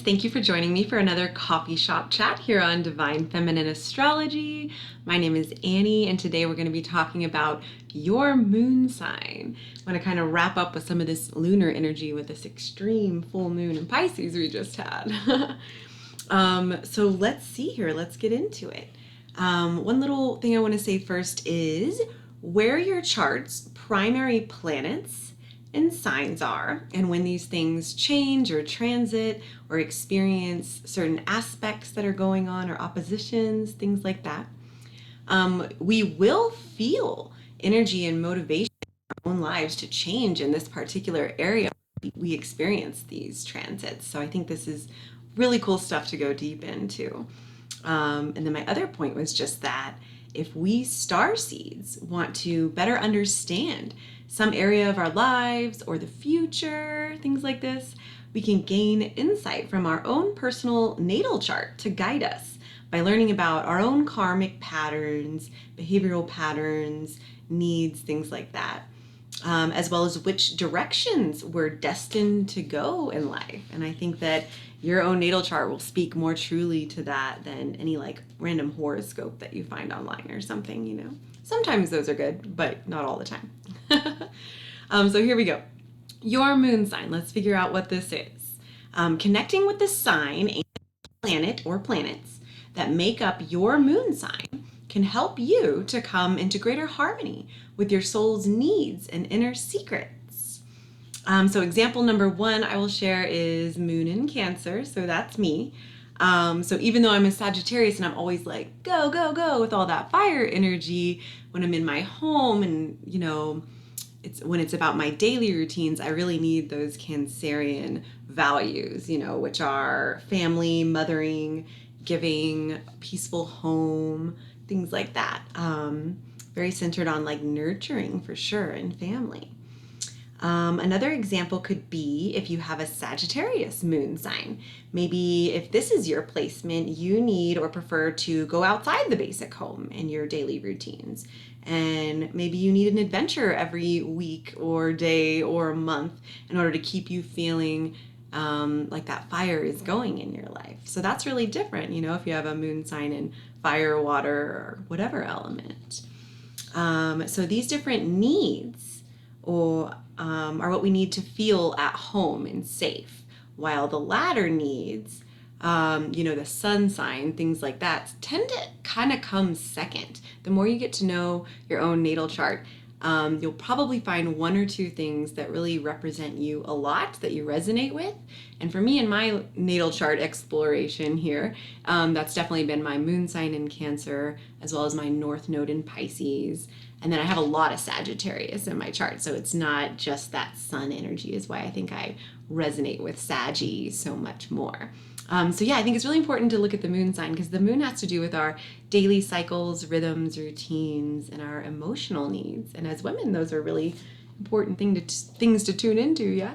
friends, thank you for joining me for another coffee shop chat here on Divine Feminine Astrology. My name is Annie, and today we're going to be talking about your moon sign. I'm going to kind of wrap up with some of this lunar energy with this extreme full moon in Pisces we just had. So let's see here. Let's get into it. One little thing I want to say first is where your chart's primary planets and signs are, and when these things change or transit or experience certain aspects that are going on or oppositions, things like that, we will feel energy and motivation in our own lives to change in this particular area we experience these transits. So I think this is really cool stuff to go deep into. And then my other point was just that if we star seeds want to better understand some area of our lives or the future, things like this, we can gain insight from our own personal natal chart to guide us by learning about our own karmic patterns, behavioral patterns, needs, things like that, as well as which directions we're destined to go in life. And I think that your own natal chart will speak more truly to that than any like random horoscope that you find online or something, you know. Sometimes those are good, but not all the time. So here we go. Your moon sign. Let's figure out what this is. Connecting with the sign and planet or planets that make up your moon sign can help you to come into greater harmony with your soul's needs and inner secrets. So example number one I will share is Moon in Cancer. So that's me. So even though I'm a Sagittarius and I'm always like, go, go, go with all that fire energy, when I'm in my home and, you know, when it's about my daily routines, I really need those Cancerian values, you know, which are family, mothering, giving, peaceful home, things like that. Very centered on like nurturing for sure and family. Another example could be if you have a Sagittarius moon sign. Maybe if this is your placement, you need or prefer to go outside the basic home in your daily routines. And maybe you need an adventure every week or day or month in order to keep you feeling like that fire is going in your life. So that's really different, you know, if you have a moon sign in fire, water, or whatever element. So these different needs are what we need to feel at home and safe, while the latter needs, you know, the sun sign, things like that, tend to kind of come second. The more you get to know your own natal chart, you'll probably find one or two things that really represent you a lot, that you resonate with. And for me in my natal chart exploration here, that's definitely been my moon sign in Cancer, as well as my North Node in Pisces. And then I have a lot of Sagittarius in my chart, so it's not just that sun energy is why I think I resonate with Saggy so much more. So yeah, I think it's really important to look at the moon sign because the moon has to do with our daily cycles, rhythms, routines, and our emotional needs. And as women, those are really important things to tune into, yeah?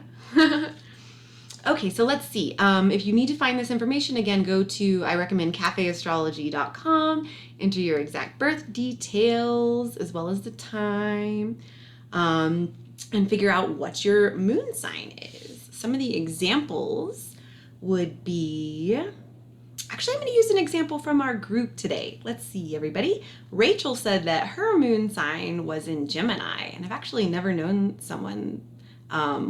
Okay, so let's see. If you need to find this information, again, go to, I recommend cafeastrology.com, enter your exact birth details as well as the time, and figure out what your moon sign is. Some of the examples would be, actually I'm going to use an example from our group today. Let's see, everybody. Rachel said that her moon sign was in Gemini, and I've actually never known someone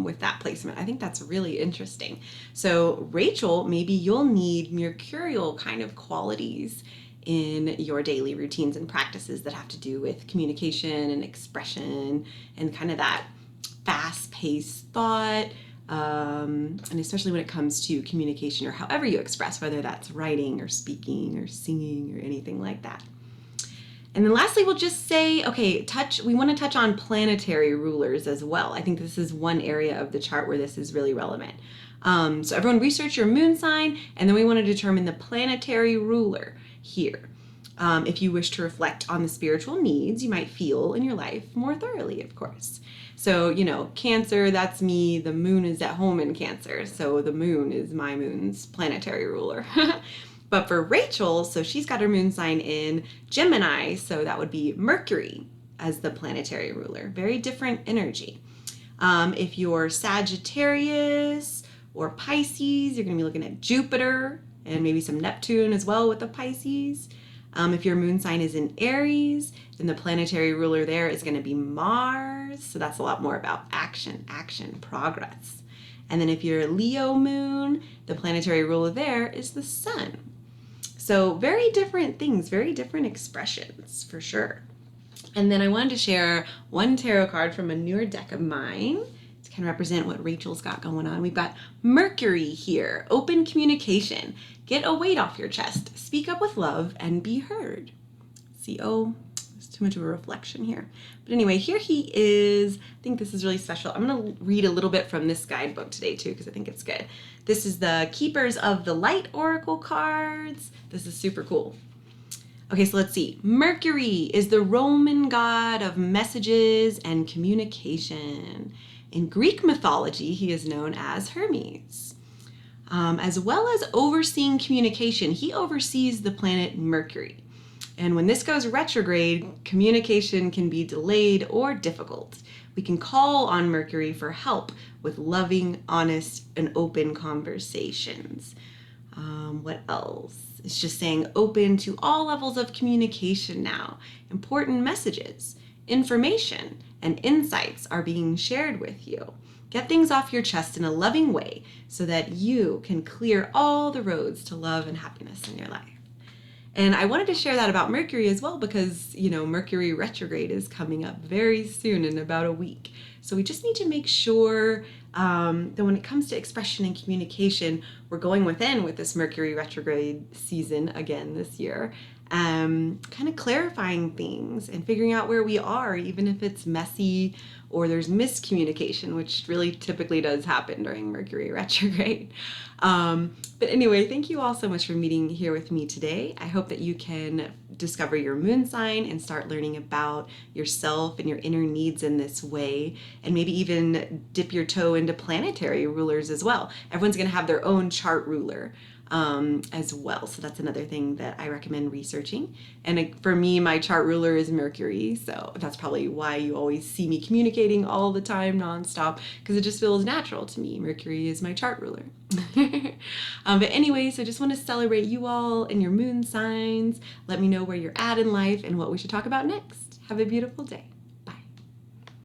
with that placement. I think that's really interesting. So Rachel, maybe you'll need mercurial kind of qualities in your daily routines and practices that have to do with communication and expression and kind of that fast-paced thought, and especially when it comes to communication or however you express, whether that's writing or speaking or singing or anything like that. And then lastly, we'll just say, okay, we want to touch on planetary rulers as well. I think this is one area of the chart where this is really relevant. So everyone research your moon sign, and then we want to determine the planetary ruler here. If you wish to reflect on the spiritual needs you might feel in your life more thoroughly, of course. So, you know, Cancer, that's me. The moon is at home in Cancer. So the moon is my moon's planetary ruler. But for Rachel, so she's got her moon sign in Gemini, so that would be Mercury as the planetary ruler. Very different energy. If you're Sagittarius or Pisces, you're going to be looking at Jupiter and maybe some Neptune as well with the Pisces. If your moon sign is in Aries, then the planetary ruler there is going to be Mars. So that's a lot more about action, progress. And then if you're a Leo moon, the planetary ruler there is the Sun. So very different things, very different expressions for sure. And then I wanted to share one tarot card from a newer deck of mine to kind of represent what Rachel's got going on. We've got Mercury here, open communication. Get a weight off your chest. Speak up with love and be heard. See, oh, there's too much of a reflection here. But anyway, here he is. I think this is really special. I'm going to read a little bit from this guidebook today too, because I think it's good. This is the Keepers of the Light Oracle cards. This is super cool. Okay, so let's see. Mercury is the Roman god of messages and communication. In Greek mythology, he is known as Hermes. As well as overseeing communication, he oversees the planet Mercury. And when this goes retrograde, communication can be delayed or difficult. We can call on Mercury for help with loving, honest, and open conversations. What else? It's just saying open to all levels of communication now. Important messages, information, and insights are being shared with you. Get things off your chest in a loving way so that you can clear all the roads to love and happiness in your life. And I wanted to share that about Mercury as well because, Mercury retrograde is coming up very soon in about a week. So we just need to make sure that when it comes to expression and communication, we're going within with this Mercury retrograde season again this year, kind of clarifying things and figuring out where we are, even if it's messy or there's miscommunication, which really typically does happen during Mercury retrograde. But anyway, thank you all so much for meeting here with me today. I hope that you can discover your moon sign and start learning about yourself and your inner needs in this way, and maybe even dip your toe into planetary rulers as well. Everyone's going to have their own chart ruler as well, so that's another thing that I recommend researching. And for me, my chart ruler is Mercury, so that's probably why you always see me communicating all the time nonstop, because it just feels natural to me. Mercury is my chart ruler. But anyways, I just want to celebrate you all and your moon signs. Let me know where you're at in life and what we should talk about next. Have a beautiful day.